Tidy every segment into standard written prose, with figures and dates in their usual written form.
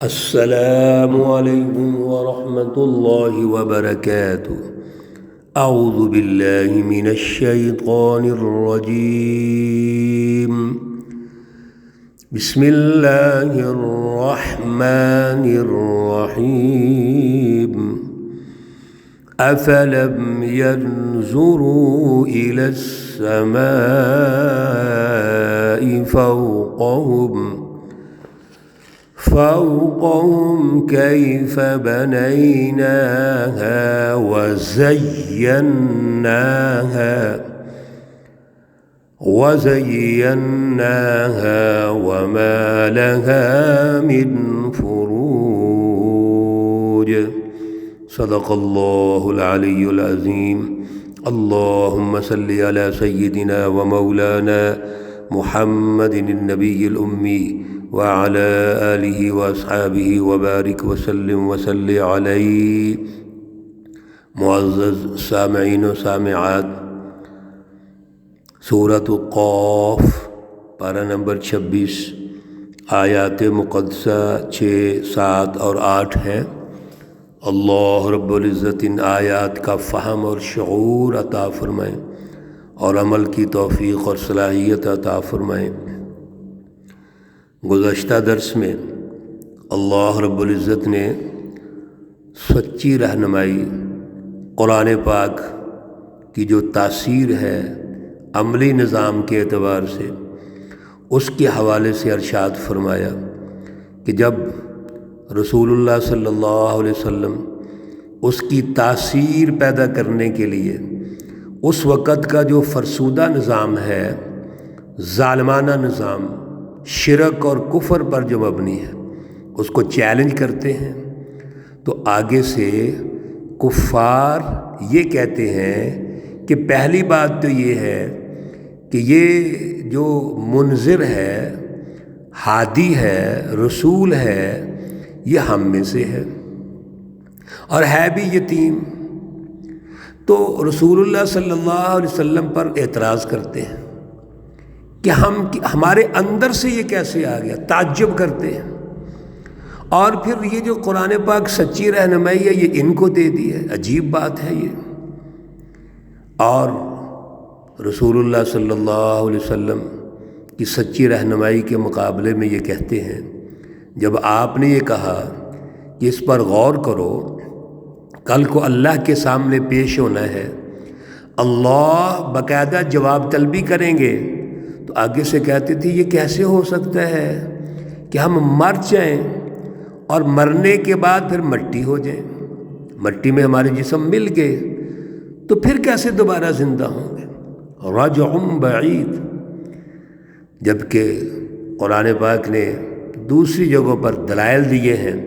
السلام علیکم ورحمۃ اللہ وبرکاتہ۔ اعوذ باللہ من الشیطان الرجیم، بسم اللہ الرحمن الرحیم۔ افلم ينظروا الى السماء فوقهم كيف بنيناها وزيناها وما لها من فروج۔ صدق الله العلي العظيم۔ اللهم صل على سيدنا ومولانا محمد النبي الأمي وعلى آلہ واصحابہ وبارک وسلم وصلی علیہ۔ معزز سامعین و سامعات، سورۃ قاف پارہ نمبر 26، آیات مقدسہ 6، 7 اور 8 ہیں۔ اللہ رب العزت ان آیات کا فہم اور شعور عطا فرمائیں اور عمل کی توفیق اور صلاحیت عطا فرمائیں۔ گزشتہ درس میں اللہ رب العزت نے سچی رہنمائی، قرآن پاک کی جو تاثیر ہے عملی نظام کے اعتبار سے، اس کے حوالے سے ارشاد فرمایا کہ جب رسول اللہ صلی اللہ علیہ وسلم اس کی تاثیر پیدا کرنے کے لیے اس وقت کا جو فرسودہ نظام ہے، ظالمانہ نظام، شرک اور کفر پر جو مبنی ہے، اس کو چیلنج کرتے ہیں، تو آگے سے کفار یہ کہتے ہیں کہ پہلی بات تو یہ ہے کہ یہ جو منذر ہے، ہادی ہے، رسول ہے، یہ ہم میں سے ہے اور ہے بھی یتیم۔ تو رسول اللہ صلی اللہ علیہ وسلم پر اعتراض کرتے ہیں کہ ہمارے اندر سے یہ کیسے آ گیا، تعجب کرتے ہیں، اور پھر یہ جو قرآن پاک سچی رہنمائی ہے یہ ان کو دے دی ہے، عجیب بات ہے یہ۔ اور رسول اللہ صلی اللہ علیہ وسلم کی سچی رہنمائی کے مقابلے میں یہ کہتے ہیں، جب آپ نے یہ کہا کہ اس پر غور کرو، کل کو اللہ کے سامنے پیش ہونا ہے، اللہ باقاعدہ جواب طلبی کریں گے، تو آگے سے کہتے تھے یہ کیسے ہو سکتا ہے کہ ہم مر جائیں اور مرنے کے بعد پھر مٹی ہو جائیں، مٹی میں ہمارے جسم مل گئے تو پھر کیسے دوبارہ زندہ ہوں گے؟ رجع بعید۔ جبکہ قرآن پاک نے دوسری جگہوں پر دلائل دیے ہیں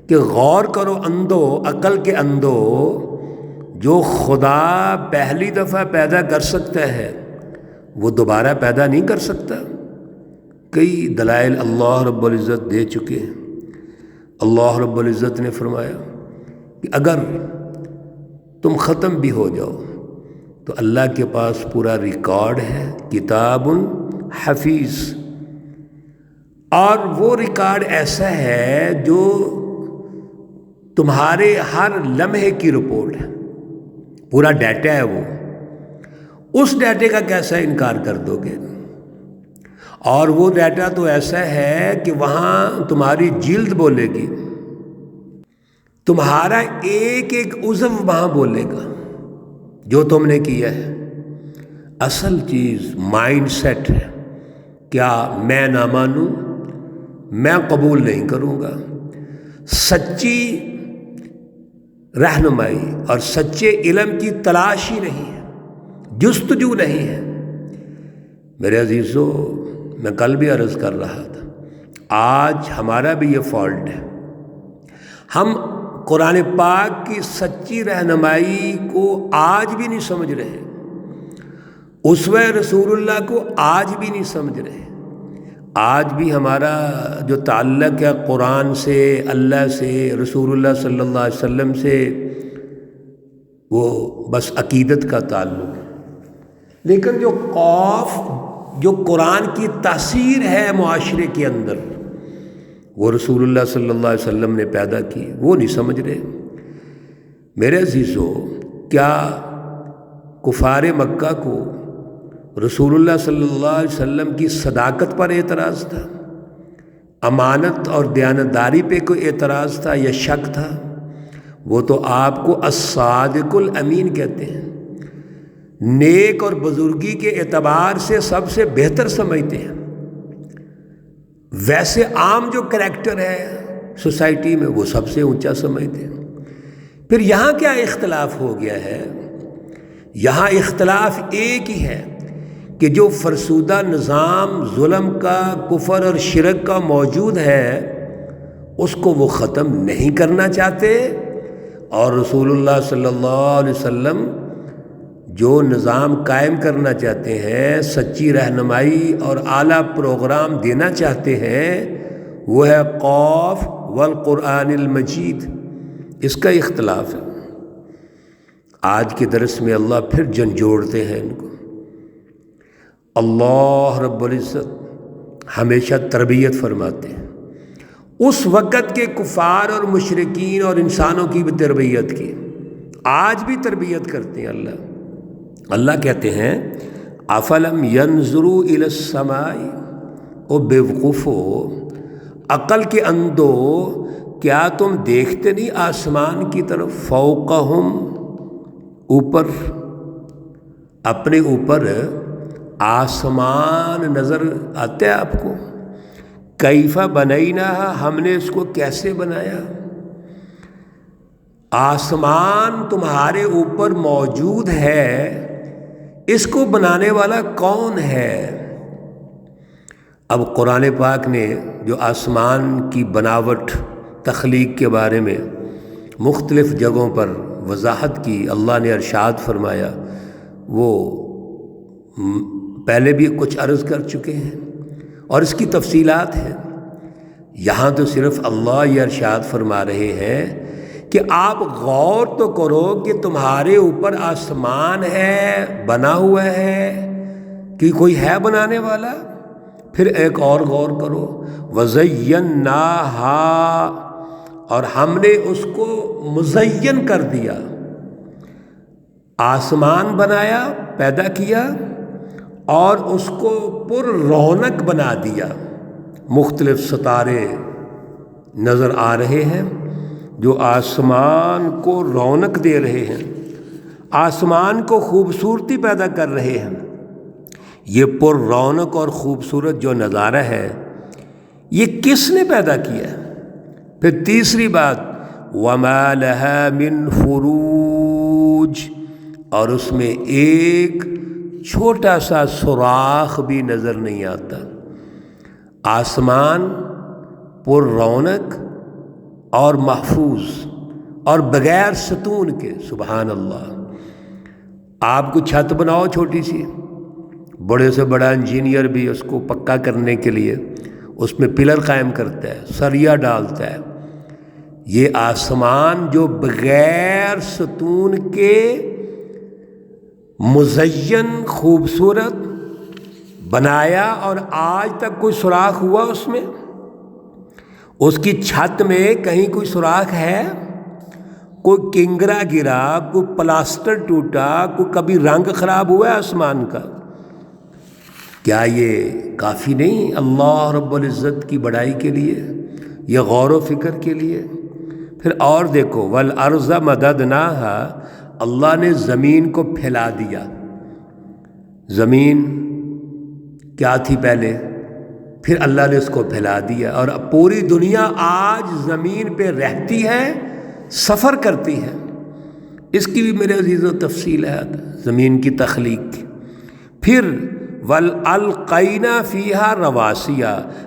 کہ غور کرو اندھو، عقل کے اندھو، جو خدا پہلی دفعہ پیدا کر سکتا ہے وہ دوبارہ پیدا نہیں کر سکتا۔ کئی دلائل اللہ رب العزت دے چکے ہیں۔ اللہ رب العزت نے فرمایا کہ اگر تم ختم بھی ہو جاؤ تو اللہ کے پاس پورا ریکارڈ ہے، کتاب حفیظ، اور وہ ریکارڈ ایسا ہے جو تمہارے ہر لمحے کی رپورٹ ہے، پورا ڈیٹا ہے وہ۔ اس ڈیٹے کا کیسا انکار کر دو گے؟ اور وہ ڈیٹا تو ایسا ہے کہ وہاں تمہاری جلد بولے گی، تمہارا ایک ایک عضو وہاں بولے گا جو تم نے کیا ہے۔ اصل چیز مائنڈ سیٹ ہے، کیا میں نہ مانوں، میں قبول نہیں کروں گا۔ سچی رہنمائی اور سچے علم کی تلاش ہی نہیں ہے، جستجو نہیں ہے۔ میرے عزیزو، میں کل بھی عرض کر رہا تھا، آج ہمارا بھی یہ فالٹ ہے، ہم قرآن پاک کی سچی رہنمائی کو آج بھی نہیں سمجھ رہے، اسوہ رسول اللہ کو آج بھی نہیں سمجھ رہے۔ آج بھی ہمارا جو تعلق ہے قرآن سے، اللہ سے، رسول اللہ صلی اللہ علیہ وسلم سے، وہ بس عقیدت کا تعلق ہے۔ لیکن جو قوف جو قرآن کی تاثیر ہے معاشرے کے اندر، وہ رسول اللہ صلی اللہ علیہ وسلم نے پیدا کی، وہ نہیں سمجھ رہے۔ میرے عزیزو، کیا کفار مکہ کو رسول اللہ صلی اللہ علیہ وسلم کی صداقت پر اعتراض تھا؟ امانت اور دیانتداری پہ کوئی اعتراض تھا یا شک تھا؟ وہ تو آپ کو الصادق الامین کہتے ہیں، نیک اور بزرگی کے اعتبار سے سب سے بہتر سمجھتے ہیں۔ ویسے عام جو کریکٹر ہے سوسائٹی میں وہ سب سے اونچا سمجھتے ہیں۔ پھر یہاں کیا اختلاف ہو گیا ہے؟ یہاں اختلاف ایک ہی ہے کہ جو فرسودہ نظام ظلم کا، کفر اور شرک کا موجود ہے اس کو وہ ختم نہیں کرنا چاہتے، اور رسول اللہ صلی اللہ علیہ وسلم جو نظام قائم کرنا چاہتے ہیں، سچی رہنمائی اور اعلیٰ پروگرام دینا چاہتے ہیں، وہ ہے قاف والقرآن المجید۔ اس کا اختلاف ہے۔ آج کے درس میں اللہ پھر جھنجھوڑتے ہیں ان کو۔ اللہ رب العزت ہمیشہ تربیت فرماتے ہیں، اس وقت کے کفار اور مشرکین اور انسانوں کی بھی تربیت کی، آج بھی تربیت کرتے ہیں۔ اللہ کہتے ہیں افلم ینظروا الی السماء، او بیوقوفو، عقل کے اندھو، کیا تم دیکھتے نہیں آسمان کی طرف؟ فوقہم، اوپر، اپنے اوپر آسمان نظر آتا ہے آپ کو؟ کیف بنیناہا، ہم نے اس کو کیسے بنایا؟ آسمان تمہارے اوپر موجود ہے، اس کو بنانے والا کون ہے؟ اب قرآن پاک نے جو آسمان کی بناوٹ، تخلیق کے بارے میں مختلف جگہوں پر وضاحت کی، اللہ نے ارشاد فرمایا، وہ پہلے بھی کچھ عرض کر چکے ہیں اور اس کی تفصیلات ہیں۔ یہاں تو صرف اللہ یہ ارشاد فرما رہے ہیں کہ آپ غور تو کرو کہ تمہارے اوپر آسمان ہے، بنا ہوا ہے، کہ کوئی ہے بنانے والا؟ پھر ایک اور غور کرو، وَزَيَّنَّاهَا، اور ہم نے اس کو مزین کر دیا۔ آسمان بنایا، پیدا کیا، اور اس کو پر رونق بنا دیا۔ مختلف ستارے نظر آ رہے ہیں جو آسمان کو رونق دے رہے ہیں، آسمان کو خوبصورتی پیدا کر رہے ہیں۔ یہ پر رونق اور خوبصورت جو نظارہ ہے یہ کس نے پیدا کیا؟ پھر تیسری بات، وَمَا لَهَا مِن فُرُوجٍ، اور اس میں ایک چھوٹا سا سوراخ بھی نظر نہیں آتا۔ آسمان پر رونق اور محفوظ اور بغیر ستون کے، سبحان اللہ۔ آپ کو چھت بناؤ چھوٹی سی، بڑے سے بڑا انجینئر بھی اس کو پکا کرنے کے لیے اس میں پلر قائم کرتا ہے، سریا ڈالتا ہے۔ یہ آسمان جو بغیر ستون کے مزین، خوبصورت بنایا، اور آج تک کوئی سوراخ ہوا اس میں؟ اس کی چھت میں کہیں کوئی سوراخ ہے؟ کوئی کنگرا گرا، کوئی پلاسٹر ٹوٹا، کوئی کبھی رنگ خراب ہوا ہے آسمان کا؟ کیا یہ کافی نہیں اللہ رب العزت کی بڑائی کے لیے، یہ غور و فکر کے لیے؟ پھر اور دیکھو، والارض مددناہا، اللہ نے زمین کو پھیلا دیا۔ زمین کیا تھی پہلے، پھر اللہ نے اس کو پھیلا دیا، اور پوری دنیا آج زمین پہ رہتی ہے، سفر کرتی ہے۔ اس کی بھی میرے عزیزو تفصیل ہے زمین کی تخلیق کی۔ پھر وَالْأَلْقَيْنَا فِيهَا رَوَاسِيَ،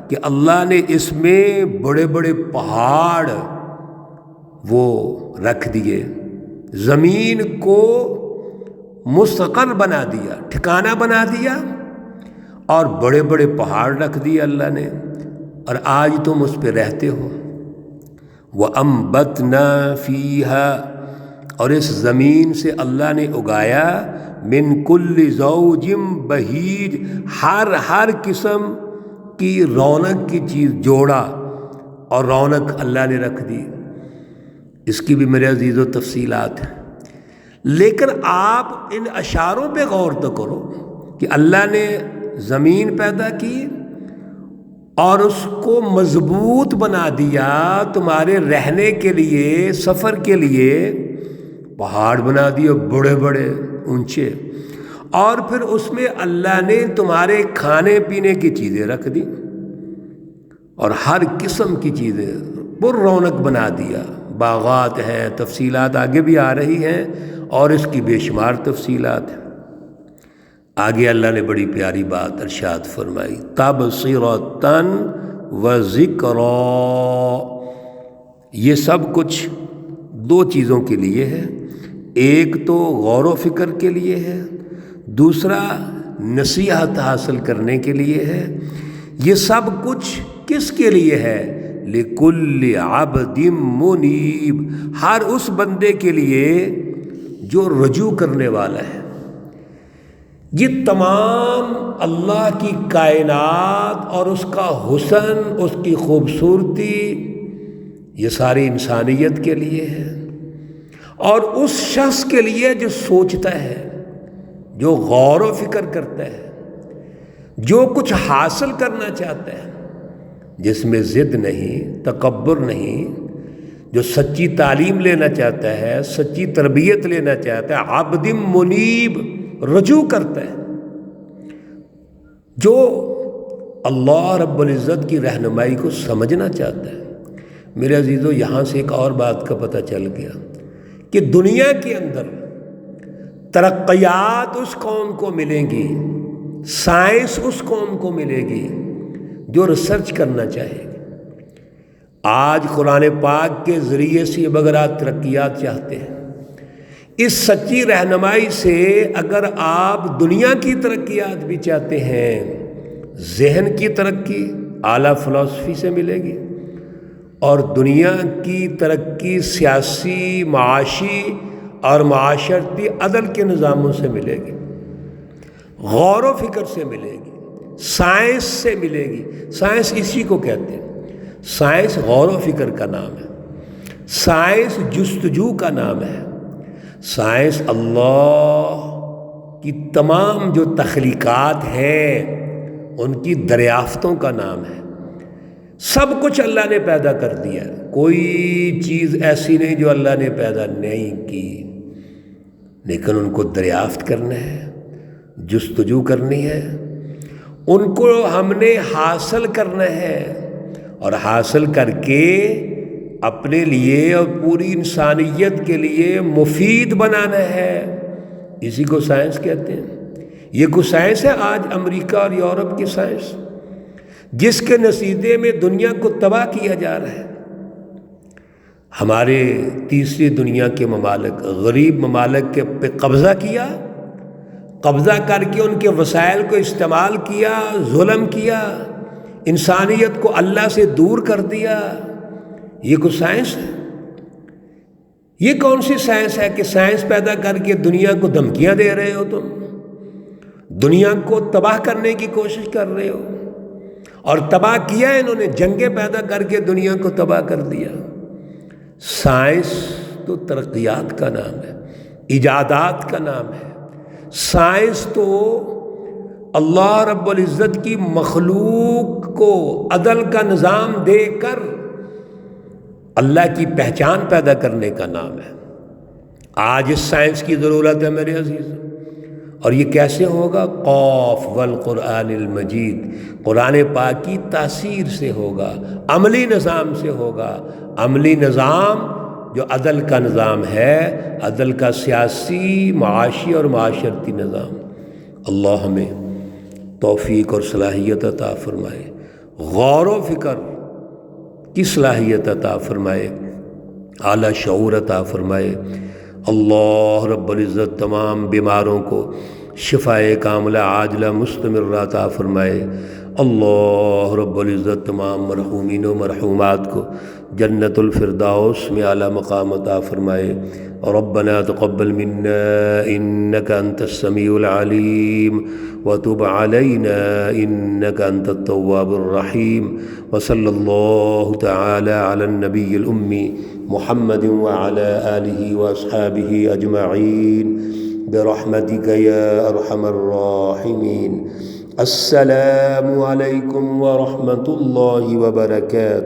کہ اللہ نے اس میں بڑے بڑے پہاڑ وہ رکھ دیے، زمین کو مستقر بنا دیا، ٹھکانہ بنا دیا، اور بڑے بڑے پہاڑ رکھ دیے اللہ نے، اور آج تم اس پہ رہتے ہو۔ وَأَنبَتْنَا فِيهَا، اور اس زمین سے اللہ نے اگایا، من کل زوج بہیج، ہر قسم کی رونق کی چیز، جوڑا، اور رونق اللہ نے رکھ دی، اس کی بھی میرے عزیزو تفصیلات ہیں۔ لیکن آپ ان اشاروں پہ غور تو کرو کہ اللہ نے زمین پیدا کی اور اس کو مضبوط بنا دیا تمہارے رہنے کے لیے، سفر کے لیے، پہاڑ بنا دیے بڑے بڑے اونچے، اور پھر اس میں اللہ نے تمہارے کھانے پینے کی چیزیں رکھ دی اور ہر قسم کی چیزیں پر رونق بنا دیا، باغات ہیں، تفصیلات آگے بھی آ رہی ہیں اور اس کی بے شمار تفصیلات ہیں۔ آگے اللہ نے بڑی پیاری بات ارشاد فرمائی، تبصرۃ و ذکری، یہ سب کچھ دو چیزوں کے لیے ہے، ایک تو غور و فکر کے لیے ہے، دوسرا نصیحت حاصل کرنے کے لیے ہے۔ یہ سب کچھ کس کے لیے ہے؟ لِكُلِّ عَبْدٍ مُنِيبٍ، ہر اس بندے کے لیے جو رجوع کرنے والا ہے۔ یہ تمام اللہ کی کائنات اور اس کا حسن، اس کی خوبصورتی، یہ ساری انسانیت کے لیے ہے، اور اس شخص کے لیے جو سوچتا ہے، جو غور و فکر کرتا ہے، جو کچھ حاصل کرنا چاہتا ہے، جس میں ضد نہیں، تکبر نہیں، جو سچی تعلیم لینا چاہتا ہے، سچی تربیت لینا چاہتا ہے، عبد منیب، رجوع کرتا ہے، جو اللہ رب العزت کی رہنمائی کو سمجھنا چاہتا ہے۔ میرے عزیزو، یہاں سے ایک اور بات کا پتہ چل گیا کہ دنیا کے اندر ترقیات اس قوم کو ملیں گی، سائنس اس قوم کو ملے گی جو ریسرچ کرنا چاہے گی۔ آج قرآن پاک کے ذریعے سے اگر آپ ترقیات چاہتے ہیں، اس سچی رہنمائی سے اگر آپ دنیا کی ترقیات بھی چاہتے ہیں، ذہن کی ترقی اعلیٰ فلسفی سے ملے گی، اور دنیا کی ترقی سیاسی، معاشی اور معاشرتی عدل کے نظاموں سے ملے گی، غور و فکر سے ملے گی، سائنس سے ملے گی۔ سائنس اسی کو کہتے ہیں، سائنس غور و فکر کا نام ہے، سائنس جستجو کا نام ہے، سائنس اللہ کی تمام جو تخلیقات ہیں ان کی دریافتوں کا نام ہے۔ سب کچھ اللہ نے پیدا کر دیا، کوئی چیز ایسی نہیں جو اللہ نے پیدا نہیں کی، لیکن ان کو دریافت کرنا ہے، جستجو کرنی ہے، ان کو ہم نے حاصل کرنا ہے، اور حاصل کر کے اپنے لیے اور پوری انسانیت کے لیے مفید بنانا ہے۔ اسی کو سائنس کہتے ہیں۔ یہ کوئی سائنس ہے آج امریکہ اور یورپ کی سائنس، جس کے نتیجے میں دنیا کو تباہ کیا جا رہا ہے۔ ہمارے تیسری دنیا کے ممالک، غریب ممالک کے پہ قبضہ کیا، قبضہ کر کے ان کے وسائل کو استعمال کیا، ظلم کیا، انسانیت کو اللہ سے دور کر دیا۔ یہ کوئی سائنس ہے؟ یہ کون سی سائنس ہے کہ سائنس پیدا کر کے دنیا کو دھمکیاں دے رہے ہو؟ تم دنیا کو تباہ کرنے کی کوشش کر رہے ہو، اور تباہ کیا انہوں نے، جنگیں پیدا کر کے دنیا کو تباہ کر دیا۔ سائنس تو ترقیات کا نام ہے، ایجادات کا نام ہے۔ سائنس تو اللہ رب العزت کی مخلوق کو عدل کا نظام دے کر اللہ کی پہچان پیدا کرنے کا نام ہے۔ آج اس سائنس کی ضرورت ہے میرے عزیز، اور یہ کیسے ہوگا؟ قاف والقرآن المجید، قرآن پاک کی تاثیر سے ہوگا، عملی نظام سے ہوگا۔ عملی نظام جو عدل کا نظام ہے، عدل کا سیاسی، معاشی اور معاشرتی نظام۔ اللہ ہمیں توفیق اور صلاحیت عطا فرمائے، غور و فکر کی صلاحیت عطا فرمائے، اعلیٰ شعور عطا فرمائے۔ اللہ رب العزت تمام بیماروں کو شفائے کاملہ عاجلہ مستمرہ عطا فرمائے۔ اللہ رب العزت تمام مرحومین و مرحومات کو جنت الفردوس میں اعلیٰ مقام عطا فرمائے۔ ربنا تقبل منا انك انت السميع العليم وتب علينا انك انت التواب الرحيم، وصلى الله تعالى على النبي الأمي محمد وعلى آله وأصحابه أجمعين برحمتك يا أرحم الراحمين۔ السلام علیکم ورحمۃ اللہ وبرکاتہ۔